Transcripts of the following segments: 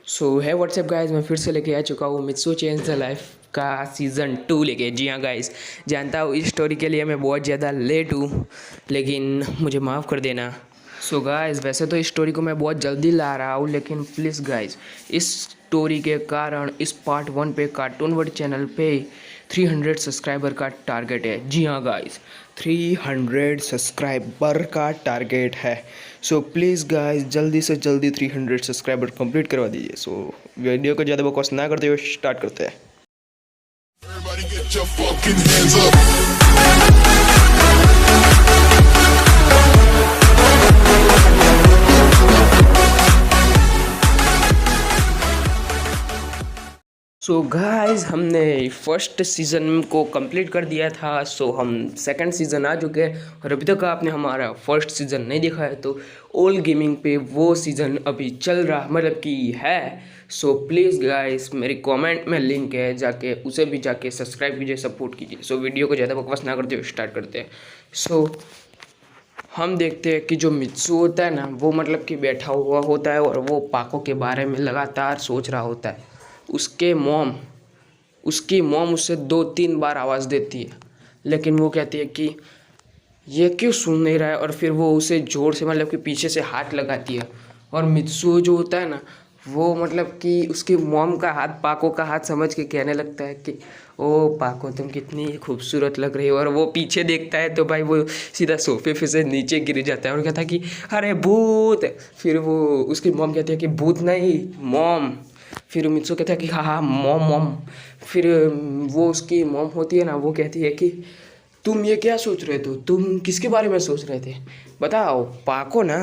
सो है WhatsApp guys, मैं फिर से लेके आ चुका हूँ मित्सु चेंज द लाइफ का सीज़न 2 लेके। जी हाँ गाइस, जानता हूँ इस स्टोरी के लिए मैं बहुत ज़्यादा लेट हूँ, लेकिन मुझे माफ़ कर देना। सो गाइस, वैसे तो इस स्टोरी को मैं बहुत जल्दी ला रहा हूँ, लेकिन प्लीज़ गाइस, इस स्टोरी के कारण इस पार्ट 1 पे कार्टून वर्ड चैनल पे 300 सब्सक्राइबर का टारगेट है। जी हाँ गाइस, 300 सब्सक्राइबर का टारगेट है। सो प्लीज़ गाइस, जल्दी से जल्दी 300 सब्सक्राइबर कंप्लीट करवा दीजिए। सो वीडियो को ज़्यादा बकवास ना करते हुए स्टार्ट करते हैं। Everybody get your fucking hands up. So guys, हमने फर्स्ट सीज़न को कंप्लीट कर दिया था। सो हम सेकंड सीज़न आ चुके हैं, और अभी तक आपने हमारा फर्स्ट सीज़न नहीं देखा है तो ओल गेमिंग पे वो सीज़न अभी चल रहा मतलब कि है। सो प्लीज़ गाइस, मेरी कमेंट में लिंक है, जाके उसे भी जाके सब्सक्राइब कीजिए, सपोर्ट कीजिए। सो वीडियो को ज़्यादा बकवास ना करते हुए स्टार्ट करते हैं। सो हम देखते हैं कि जो मित्सु होता है ना, वो मतलब कि बैठा हुआ होता है और वो पाको के बारे में लगातार सोच रहा होता है। उसकी मॉम उससे 2-3 बार आवाज़ देती है, लेकिन वो कहती है कि ये क्यों सुन नहीं रहा है, और फिर वो उसे ज़ोर से मतलब कि पीछे से हाथ लगाती है। और मित्सु जो होता है ना, वो मतलब कि उसकी मॉम का हाथ पाको का हाथ समझ के कहने लगता है कि ओ पाको, तुम कितनी खूबसूरत लग रही हो। और वो पीछे देखता है तो भाई वो सीधा सोफे पे से नीचे गिर जाता है और कहता है कि अरे भूत। फिर वो उसकी मॉम कहती है कि भूत नहीं, मॉम। फिर मित्सु कहता है कि हाँ हाँ मॉम मॉम। फिर वो उसकी मॉम होती है ना, वो कहती है कि तुम ये क्या सोच रहे थे, तुम किसके बारे में सोच रहे थे, बताओ। पाको ना,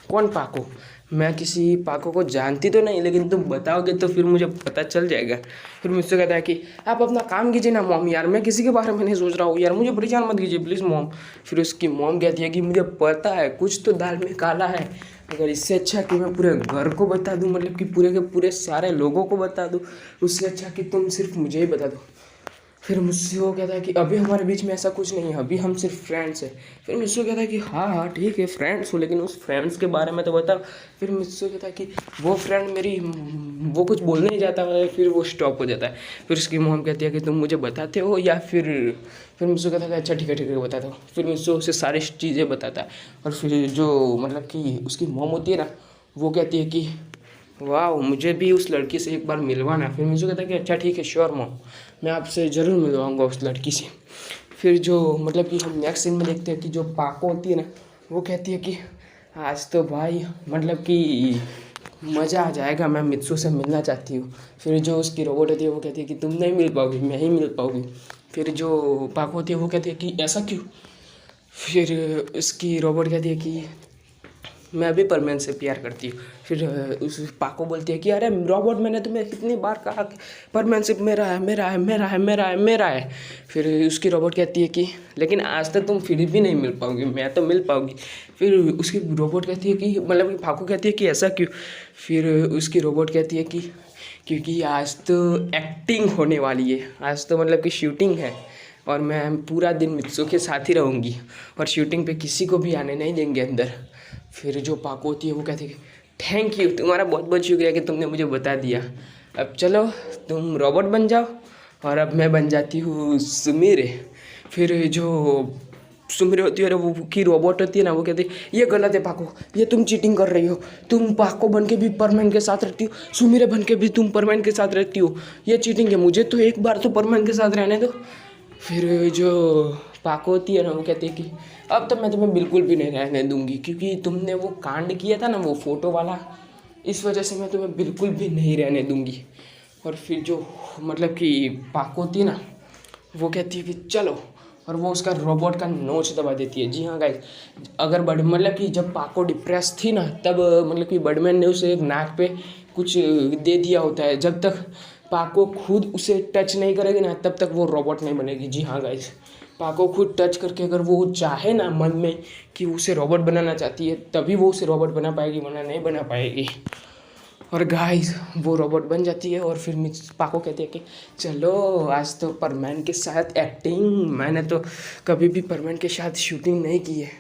कौन पाको? मैं किसी पाको को जानती तो नहीं, लेकिन तुम बताओगे तो फिर मुझे पता चल जाएगा। फिर मुझसे कहता है कि आप अपना काम कीजिए ना मॉम, यार मैं किसी के बारे में नहीं सोच रहा हूँ, यार मुझे परेशान मत कीजिए प्लीज़ मॉम। फिर उसकी मॉम कहती है कि मुझे पता है कुछ तो दाल में काला है, अगर इससे अच्छा कि मैं पूरे घर को बता दूँ, मतलब कि पूरे के पूरे सारे लोगों को बता दूँ, उससे अच्छा कि तुम सिर्फ मुझे ही बता दो। फिर मुझसे वो कहता है कि अभी हमारे बीच में ऐसा कुछ नहीं है, अभी हम सिर्फ फ्रेंड्स हैं। फिर मुझसे कहता है कि हाँ हाँ ठीक है फ्रेंड्स हो, लेकिन उस फ्रेंड्स के बारे में तो बता। फिर मुझसे कहता है कि वो फ्रेंड मेरी वो कुछ बोलने ही जाता है, फिर वो स्टॉप हो जाता है। फिर उसकी मॉम कहती है कि तुम मुझे बताते हो या फिर मुझसे कहता है कि अच्छा ठीक है बताता हूँ। फिर मुझसे उसे सारी चीज़ें बताता है। और फिर जो मतलब कि उसकी मॉम होती है ना, वो कहती है कि वाह, मुझे भी उस लड़की से एक बार मिलवाना। फिर मुझे कहता है कि अच्छा ठीक है श्योर मॉम, मैं आपसे ज़रूर मिलवाऊंगा उस लड़की से। फिर जो मतलब कि हम नेक्स्ट सीन में देखते हैं कि जो पाको होती है ना, वो कहती है कि आज तो भाई मतलब कि मज़ा आ जाएगा, मैं मित्सु से मिलना चाहती हूँ। फिर जो उसकी रोबोट होती है वो कहती है कि तुम नहीं मिल पाओगी, मैं ही मिल पाऊँगी। फिर जो पाको होती है वो कहती है कि ऐसा क्यों? फिर उसकी रोबोट कहती है कि मैं भी परमेन से प्यार करती हूँ। फिर उस पाको बोलती है कि अरे रॉबर्ट, मैंने तुम्हें कितनी बार कहा कि परमेनशिप मेरा है मेरा है मेरा है मेरा है मेरा है। फिर उसकी रोबोट कहती है कि लेकिन आज तक तुम फिर भी नहीं मिल पाओगी, मैं तो मिल पाऊंगी। फिर उसकी रोबोट कहती है कि मतलब कि पाको कहती है कि ऐसा क्यों? फिर उसकी रोबोट कहती है कि क्योंकि आज तो एक्टिंग होने वाली है, आज तो मतलब कि शूटिंग है, और मैं पूरा दिन मित्सु के साथ ही रहूँगी, और शूटिंग पे किसी को भी आने नहीं देंगे अंदर। फिर जो पाको होती है वो कहती है थैंक यू, तुम्हारा बहुत बहुत शुक्रिया कि तुमने मुझे बता दिया। अब चलो तुम रोबोट बन जाओ, और अब मैं बन जाती हूँ सुमीर। फिर जो सुमीर होती है वो की रोबोट होती है ना, वो कहती है ये गलत है पाको, ये तुम चीटिंग कर रही हो, तुम पाको बन के भी परमैन के साथ रहती हो, सुमीर बन के भी तुम परमैन के साथ रहती हो, ये चीटिंग है, मुझे तो एक बार तो परमैन के साथ रहने दो। फिर जो पाको होती है ना, वो कहती है कि अब तो मैं तुम्हें बिल्कुल भी नहीं रहने दूंगी, क्योंकि तुमने वो कांड किया था ना वो फ़ोटो वाला, इस वजह से मैं तुम्हें बिल्कुल भी नहीं रहने दूंगी। और फिर जो मतलब कि पाको होती है ना, वो कहती है कि चलो, और वो उसका रोबोट का नोच दबा देती है। जी हाँ गाइस, अगर बड़ मतलब कि जब पाको डिप्रेस थी ना, तब मतलब कि बर्डमैन ने उसे एक नाक पे कुछ दे दिया होता है। जब तक पाको खुद उसे टच नहीं करेगी ना, तब तक वो रोबोट नहीं बनेगी। जी हाँ गाइस, पाको खुद टच करके अगर वो चाहे ना मन में कि उसे रोबोट बनाना चाहती है, तभी वो उसे रोबोट बना पाएगी, वरना नहीं बना पाएगी। और गाइस, वो रोबोट बन जाती है, और फिर मिस पाको कहती है कि चलो आज तो परमैन के साथ एक्टिंग, मैंने तो कभी भी परमैन के साथ शूटिंग नहीं की है,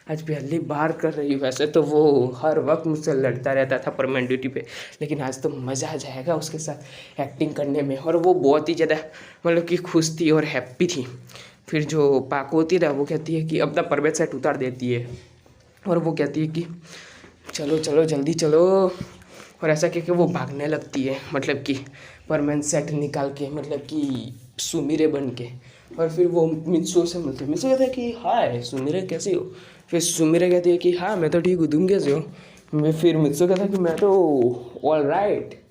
आज पहली बार कर रही हूँ। वैसे तो वो हर वक्त मुझसे लड़ता रहता था परमानेंट ड्यूटी पे, लेकिन आज तो मज़ा आ जाएगा उसके साथ एक्टिंग करने में। और वो बहुत ही ज़्यादा मतलब कि खुश थी और हैप्पी थी। फिर जो पाको होती है ना, वो कहती है कि अपना परवेट सेट उतार देती है और वो कहती है कि चलो चलो जल्दी चलो, और ऐसा कह के वो भागने लगती है, मतलब कि परमानेंट सेट निकाल के, मतलब कि सुमिरे बन के। और फिर वो मित्सु से मिलते हैं। मित्सु कहता है कि हाय सुमिरे कैसी हो। फिर सुमिरे कहती है कि हाँ मैं तो ठीक हूँ, तुम कैसे हो। फिर मित्सु कहता है कि मैं तो ऑल राइट,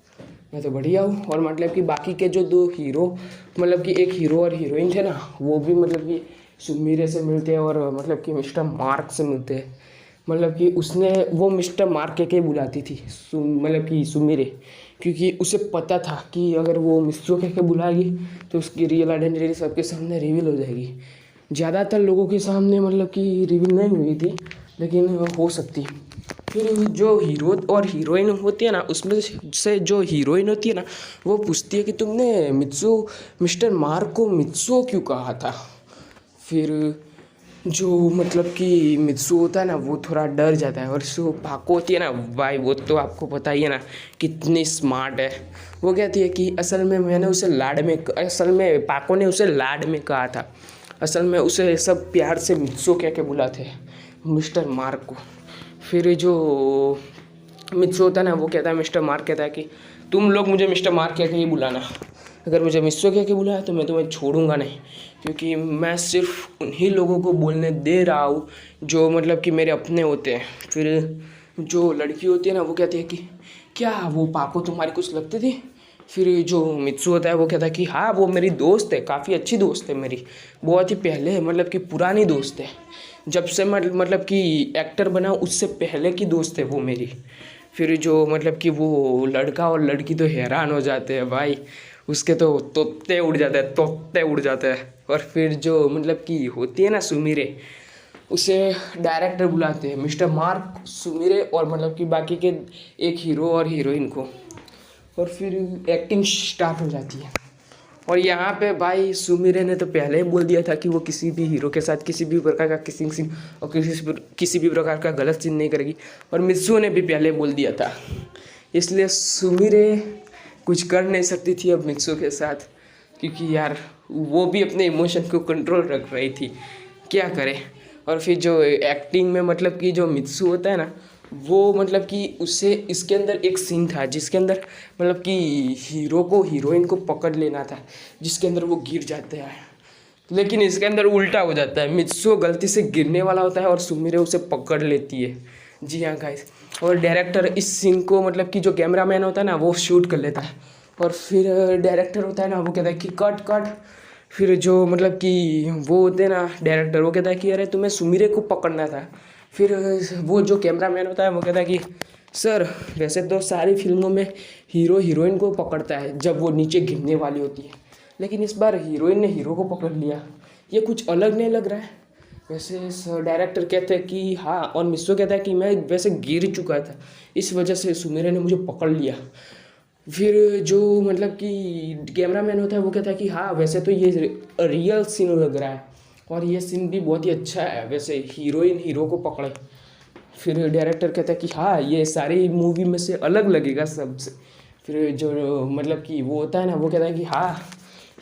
मैं तो बढ़िया हूँ। और मतलब कि बाकी के जो दो हीरो, मतलब कि एक हीरो और हीरोइन थे ना, वो भी मतलब कि सुमिरे से मिलते हैं और मतलब कि मिस्टर मार्क से मिलते हैं। मतलब कि उसने वो मिस्टर मार्क के बुलाती थी मतलब कि सुमिरे, क्योंकि उसे पता था कि अगर वो मिस्टर के बुलाएगी तो उसकी रियल आइडेंटिटी सबके सामने रिवील हो जाएगी। ज़्यादातर लोगों के सामने मतलब कि रिवील नहीं हुई थी, लेकिन हो सकती। फिर जो हीरो और हीरोइन होती है ना, उसमें से जो हीरोइन होती है ना, वो पूछती है कि तुमने मिस्टर मार्क को मित्सु क्यों कहा था। फिर जो मतलब कि मित्सु होता है ना, वो थोड़ा डर जाता है। और जो पाको होती है ना भाई, वो तो आपको पता ही है ना कितनी स्मार्ट है। वो कहती है कि असल में पाको ने उसे लाड में कहा था। असल में उसे सब प्यार से मित्सु कह के बुलाते हैं मिस्टर मार्क को। फिर जो मित्सु होता है ना, वो कहता है, मिस्टर मार्क कहता है कि तुम लोग मुझे मिस्टर मार्क कह के ही बुलाना। अगर मुझे मित्सु कह के बुलाया तो मैं तुम्हें छोड़ूंगा नहीं, क्योंकि मैं सिर्फ उन्हीं लोगों को बोलने दे रहा हूँ जो मतलब कि मेरे अपने होते हैं। फिर जो लड़की होती है ना, वो कहती है कि क्या वो पाको तुम्हारी कुछ लगती थी। फिर जो मित्सु होता है वो कहता है कि हाँ वो मेरी दोस्त है, काफ़ी अच्छी दोस्त है मेरी, बहुत ही पहले मतलब कि पुरानी दोस्त है, जब से मतलब कि एक्टर बना उससे पहले की दोस्त है वो मेरी। फिर जो मतलब कि वो लड़का और लड़की तो हैरान हो जाते हैं भाई, उसके तो तोते उड़ जाते हैं। और फिर जो मतलब कि होती है ना सुमिरे, उसे डायरेक्टर बुलाते हैं, मिस्टर मार्क, सुमिरे और मतलब कि बाकी के एक हीरो और हीरोइन को। और फिर एक्टिंग स्टार्ट हो जाती है। और यहाँ पे भाई सुमिरे ने तो पहले ही बोल दिया था कि वो किसी भी हीरो के साथ किसी भी प्रकार का किसिंग सीन और किसी भी प्रकार का गलत सीन नहीं करेगी। और मित्सु ने भी पहले बोल दिया था, इसलिए सुमिरे कुछ कर नहीं सकती थी अब मित्सु के साथ, क्योंकि यार वो भी अपने इमोशन को कंट्रोल रख रही थी, क्या करे। और फिर जो एक्टिंग में मतलब कि जो मित्सु होता है ना, वो मतलब कि उससे इसके अंदर एक सीन था जिसके अंदर मतलब कि हीरो को हीरोइन को पकड़ लेना था, जिसके अंदर वो गिर जाते हैं। लेकिन इसके अंदर उल्टा हो जाता है, मित्सु गलती से गिरने वाला होता है और सुमिरे उसे पकड़ लेती है। जी हाँ गाइस। और डायरेक्टर इस सीन को मतलब कि जो कैमरामैन होता है ना, वो शूट कर लेता है। और फिर डायरेक्टर होता है ना, वो कहता है कि कट कट। फिर जो मतलब कि वो होते हैं ना डायरेक्टर, वो कहता है कि अरे तुम्हें सुमिरे को पकड़ना था। फिर वो जो कैमरामैन होता है वो कहता है कि सर वैसे तो सारी फिल्मों में हीरो हीरोइन को पकड़ता है जब वो नीचे गिरने वाली होती है, लेकिन इस बार हीरोइन ने हीरो को पकड़ लिया, ये कुछ अलग नहीं लग रहा है। वैसे डायरेक्टर कहते हैं कि हाँ, और मिस्सो कहता है कि मैं वैसे गिर चुका था, इस वजह से सुमिरे ने मुझे पकड़ लिया। फिर जो मतलब कि कैमरामैन होता है वो कहता है कि हाँ वैसे तो ये रियल सीन लग रहा है, और ये सीन भी बहुत ही अच्छा है, वैसे हीरोइन हीरो को पकड़े। फिर डायरेक्टर कहता है कि हाँ ये सारी मूवी में से अलग लगेगा सबसे। फिर जो मतलब कि वो होता है ना, वो कहता है कि हाँ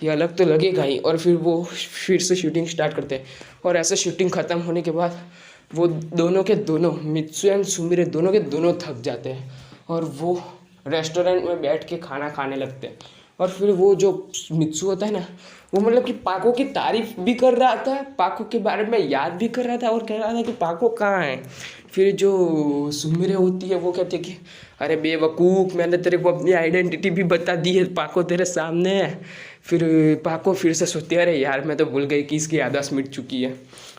ये अलग तो लगेगा ही। और फिर वो फिर से शूटिंग स्टार्ट करते हैं। और ऐसे शूटिंग ख़त्म होने के बाद वो दोनों के दोनों, मित्सु एंड सुमिरे, दोनों के दोनों थक जाते हैं और वो रेस्टोरेंट में बैठ के खाना खाने लगते हैं। और फिर वो जो मित्सु होता है ना, वो मतलब कि पाको की तारीफ भी कर रहा था, पाको के बारे में याद भी कर रहा था और कह रहा था कि पाको कहाँ है। फिर जो सुमिरे होती है वो कहती है कि अरे बेवकूफ़, मैंने तेरे को अपनी आइडेंटिटी भी बता दी है, पाको तेरे सामने है। फिर पाको फिर से सोचती है अरे यार मैं तो भूल गई कि इसकी याददाश्त मिट चुकी है,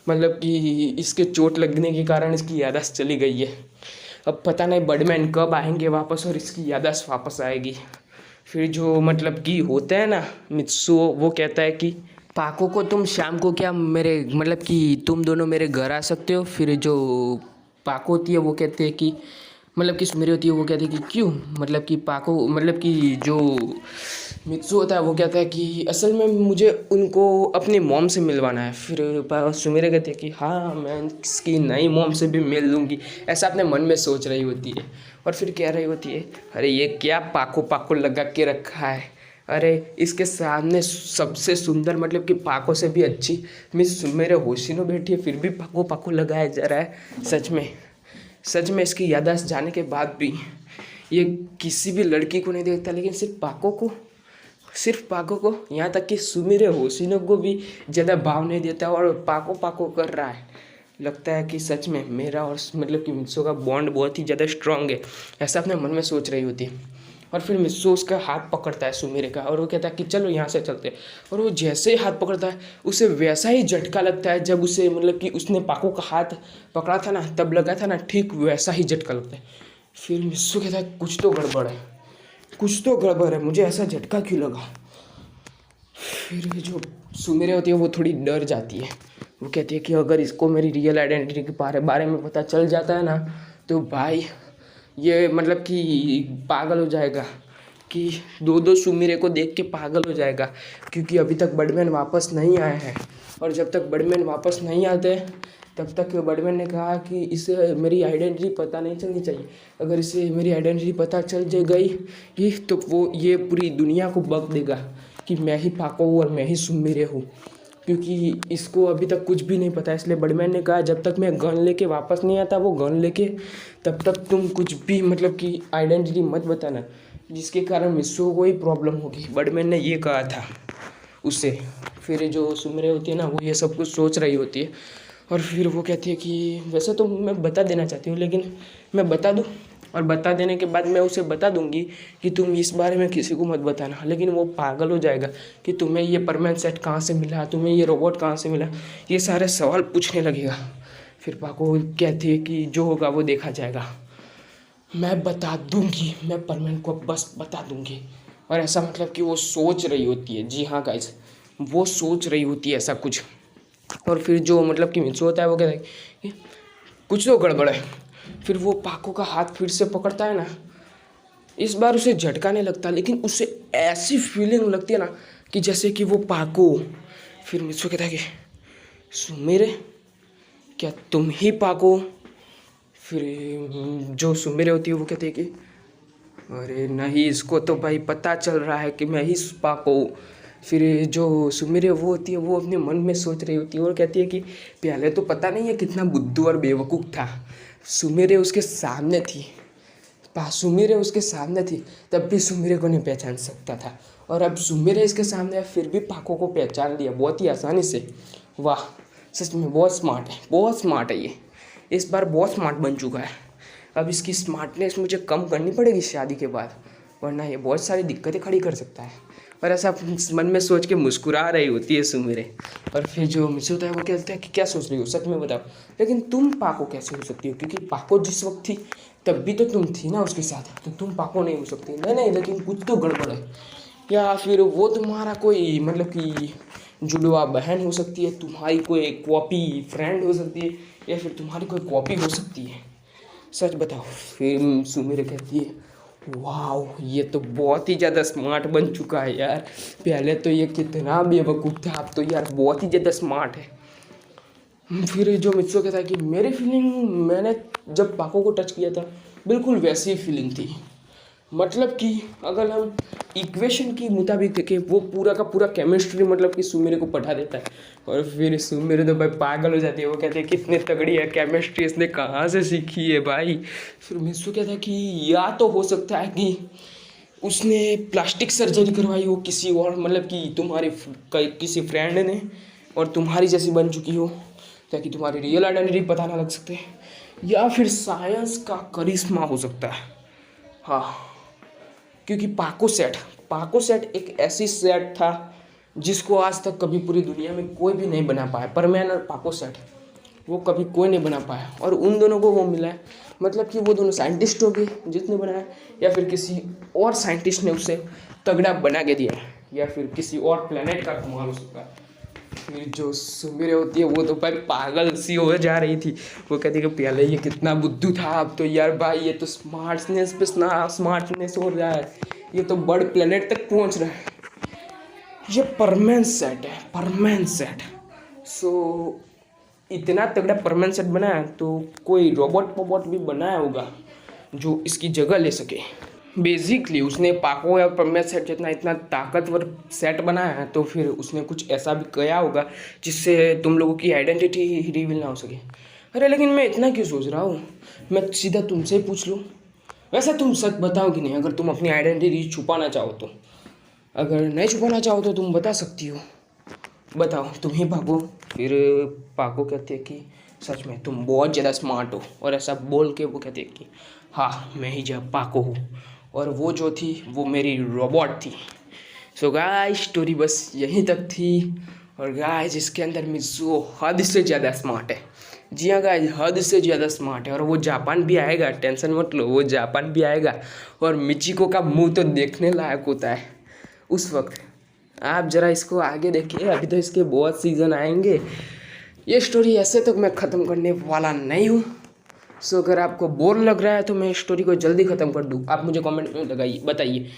मतलब कि इसके चोट लगने के कारण इसकी याददाश्त चली गई है। अब पता नहीं बर्डमैन कब आएंगे वापस और इसकी याददाश्त वापस आएगी। फिर जो मतलब कि होता है ना मित्सु, वो कहता है कि पाको को तुम शाम को क्या मेरे मतलब कि तुम दोनों मेरे घर आ सकते हो। फिर जो पाको होती है वो कहती है कि मतलब कि सुमेरे होती है वो कहती है कि क्यों, मतलब कि पाको, मतलब कि जो मित्सु होता है वो कहता है कि असल में मुझे उनको अपनी मॉम से मिलवाना है। फिर सुमेरे कहती है कि हाँ मैं इसकी नई मॉम से भी मिल लूँगी, ऐसा अपने मन में सोच रही होती है। और फिर कह रही होती है अरे ये क्या पाको पाको लगा के रखा है, अरे इसके सामने सबसे सुंदर, मतलब कि पाको से भी अच्छी मिस सुमेरे होशिनो बैठी है, फिर भी पाको पाको लगाया जा रहा है। सच में इसकी याददाश्त जाने के बाद भी ये किसी भी लड़की को नहीं देखता, लेकिन सिर्फ पाको को, यहाँ तक कि सुमेरे होशिनो को भी ज़्यादा भाव नहीं देता और पाको पाको कर रहा है। लगता है कि सच में मेरा और मतलब कि मित्सो का बॉन्ड बहुत ही ज़्यादा स्ट्रांग है, ऐसा अपने मन में सोच रही होती है। और फिर मित्सो उसका हाथ पकड़ता है सुमेरे का और वो कहता है कि चलो यहाँ से चलते हैं। और वो जैसे ही हाथ पकड़ता है उसे वैसा ही झटका लगता है जब उसे, मतलब कि उसने पाको का हाथ पकड़ा था ना, तब लगा था ना, ठीक वैसा ही झटका लगता है। फिर मित्सो कहता है कुछ तो गड़बड़ है, मुझे ऐसा झटका क्यों लगा। फिर जो सुमेरे होती है वो थोड़ी डर जाती है, वो कहती है कि अगर इसको मेरी रियल आइडेंटिटी के बारे में पता चल जाता है ना, तो भाई ये मतलब कि पागल हो जाएगा, कि दो सुमेरे को देख के पागल हो जाएगा, क्योंकि अभी तक बर्डमैन वापस नहीं आए हैं। और जब तक बर्डमैन वापस नहीं आते तब तक बर्डमैन ने कहा कि इसे मेरी आइडेंटिटी पता नहीं चलनी चाहिए, अगर इसे मेरी आइडेंटिटी पता चल गई कि तो वो ये पूरी दुनिया को बक देगा कि मैं ही पाको हूँ और मैं ही सुमेरे हूँ, क्योंकि इसको अभी तक कुछ भी नहीं पता है। इसलिए बर्डमैन ने कहा जब तक मैं गन लेके वापस नहीं आता वो गन लेके, तब तक तुम कुछ भी मतलब कि आइडेंटिटी मत बताना, जिसके कारण मित्सु को ही प्रॉब्लम होगी। बर्डमैन ने ये कहा था उससे। फिर जो सुमेरे होती है ना वो ये सब कुछ सोच रही होती है और फिर वो कहती है कि वैसे तो मैं बता देना चाहती हूँ, लेकिन मैं बता दूँ, और बता देने के बाद मैं उसे बता दूंगी कि तुम इस बारे में किसी को मत बताना, लेकिन वो पागल हो जाएगा कि तुम्हें ये परमानेंट सेट कहाँ से मिला, तुम्हें ये रोबोट कहाँ से मिला, ये सारे सवाल पूछने लगेगा। फिर पाको कहती है कि जो होगा वो देखा जाएगा, मैं बता दूंगी, मैं परमानेंट को बस बता दूंगी। और ऐसा मतलब कि वो सोच रही होती है, जी हाँ गाइस, वो सोच रही होती है ऐसा कुछ। और फिर जो मतलब कि मित्सु होता है वो कहता है कि कुछ तो गड़बड़ है। फिर वो पाको का हाथ फिर से पकड़ता है ना, इस बार उसे झटका नहीं लगता, लेकिन उसे ऐसी फीलिंग लगती है ना कि जैसे कि वो पाको। फिर मित्सु कहता है कि सुमेरे, क्या तुम ही पाको? फिर जो सुमेरे होती है वो कहती है कि अरे नहीं, इसको तो भाई पता चल रहा है कि मैं ही पाको हूँ। फिर जो सुमेरे वो होती है वो अपने मन में सोच रही होती है और कहती है कि पहले तो पता नहीं है कितना बुद्धू और बेवकूफ़ था, सुमेरे उसके सामने थी, तब भी सुमेरे को नहीं पहचान सकता था, और अब सुमेरे इसके सामने है फिर भी पाको को पहचान लिया बहुत ही आसानी से। वाह, सच में बहुत स्मार्ट है ये, इस बार बहुत स्मार्ट बन चुका है। अब इसकी स्मार्टनेस मुझे कम करनी पड़ेगी शादी के बाद, वरना ये बहुत सारी दिक्कतें खड़ी कर सकता है। और ऐसा मन में सोच के मुस्कुरा रही होती है सुमेरे। और फिर जो मित्सु होता है वो कहता है कि क्या सोच रही हो, सच में बताओ, लेकिन तुम पाको कैसे हो सकती हो, क्योंकि पाको जिस वक्त थी तब भी तो तुम थी ना उसके साथ, तो तुम पाको नहीं हो सकती। नहीं, लेकिन कुछ तो गड़बड़ है, या फिर वो तुम्हारा कोई मतलब कि जुड़वा बहन हो सकती है, तुम्हारी कोई कॉपी फ्रेंड हो सकती है, या फिर तुम्हारी कोई कॉपी हो सकती है, सच बताओ। फिर सुमेरे कहती है वाह, ये तो बहुत ही ज़्यादा स्मार्ट बन चुका है यार, पहले तो ये कितना बेवकूफ़ था, अब तो यार बहुत ही ज़्यादा स्मार्ट है। फिर जो मित्सु कहता है कि मेरी फीलिंग, मैंने जब पाको को टच किया था बिल्कुल वैसी ही फीलिंग थी, मतलब कि अगर हम इक्वेशन के मुताबिक देखें वो पूरा का पूरा केमिस्ट्री मतलब कि सुमेरे को पढ़ा देता है। और फिर सुमेरे तो भाई पागल हो जाती है, वो कहते हैं कितनी तगड़ी है केमिस्ट्री, इसने कहाँ से सीखी है भाई। फिर मित्सु कहता है कि या तो हो सकता है कि उसने प्लास्टिक सर्जरी करवाई हो किसी और, मतलब कि तुम्हारे किसी फ्रेंड ने, और तुम्हारी जैसी बन चुकी हो ताकि तुम्हारी रियल आइडेंटिटी पता ना लग सके, या फिर साइंस का करिश्मा हो सकता है। हाँ, क्योंकि पाको सेट एक ऐसी सेट था जिसको आज तक कभी पूरी दुनिया में कोई भी नहीं बना पाया, परमैन और पाको सेट वो कभी कोई नहीं बना पाया, और उन दोनों को वो मिला है, मतलब कि वो दोनों साइंटिस्ट हो गए जिसने बनाया, या फिर किसी और साइंटिस्ट ने उसे तगड़ा बना के दिया है, या फिर किसी और प्लेनेट का कमाल हो सकता है। फिर जो सुमिर होती है वो तो भाई पागल सी हो जा रही थी। वो कहती है कि पहले ये कितना बुद्धू था, अब तो यार भाई ये तो स्मार्टनेस पे स्मार्टनेस हो रहा है, ये तो बर्ड प्लेनेट तक पहुंच रहा है। ये परमानेंट सेट है, परमानेंट सेट। सो इतना तगड़ा परमानेंट सेट बनाया तो कोई रोबोट भी बनाया होगा जो इसकी जगह ले सके। बेसिकली उसने पाको या परमानेंट सेट जितना इतना ताकतवर सेट बनाया है, तो फिर उसने कुछ ऐसा भी किया होगा जिससे तुम लोगों की आइडेंटिटी ही रिवील ना हो सके। अरे लेकिन मैं इतना क्यों सोच रहा हूँ, मैं सीधा तुमसे ही पूछ लूँ। वैसे तुम सच बताओ कि नहीं, अगर तुम अपनी आइडेंटिटी छुपाना चाहो तो। अगर नहीं छुपाना चाहो तो तुम बता सकती हो, बताओ तुम ही पाको। फिर पाको कहते हैं कि सच में तुम बहुत ज़्यादा स्मार्ट हो, और ऐसा बोल के वो कहते हैं कि हाँ मैं ही जब पाको हूँ, और वो जो थी वो मेरी रोबोट थी। सो गाइस स्टोरी बस यहीं तक थी। और गाइस इसके अंदर मित्सुओ हद से ज़्यादा स्मार्ट है। जी हाँ गाइस, हद से ज़्यादा स्मार्ट है, और वो जापान भी आएगा, टेंशन मत लो, वो जापान भी आएगा। और मिचिको का मुंह तो देखने लायक होता है उस वक्त। आप ज़रा इसको आगे देखिए, अभी तो इसके बहुत सीज़न आएंगे। ये स्टोरी ऐसे तो मैं ख़त्म करने वाला नहीं हूँ। सो अगर आपको बोर लग रहा है तो मैं स्टोरी को जल्दी ख़त्म कर दूँ, आप मुझे कमेंट में लगाइए, बताइए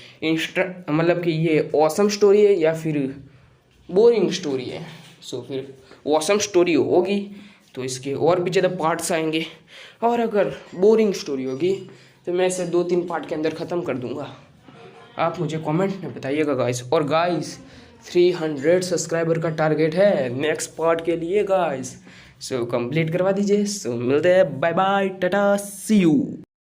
मतलब कि ये ऑसम स्टोरी है या फिर बोरिंग स्टोरी है। सो फिर ऑसम स्टोरी होगी तो इसके और भी ज़्यादा पार्ट्स आएंगे, और अगर बोरिंग स्टोरी होगी तो मैं इसे 2-3 पार्ट के अंदर ख़त्म कर दूँगा। आप मुझे कमेंट में बताइएगा गाइस। और गाइस 300 सब्सक्राइबर का टारगेट है नेक्स्ट पार्ट के लिए गाइस। सो कंप्लीट करवा दीजिए। सो मिलते हैं, bye bye, tata, see you.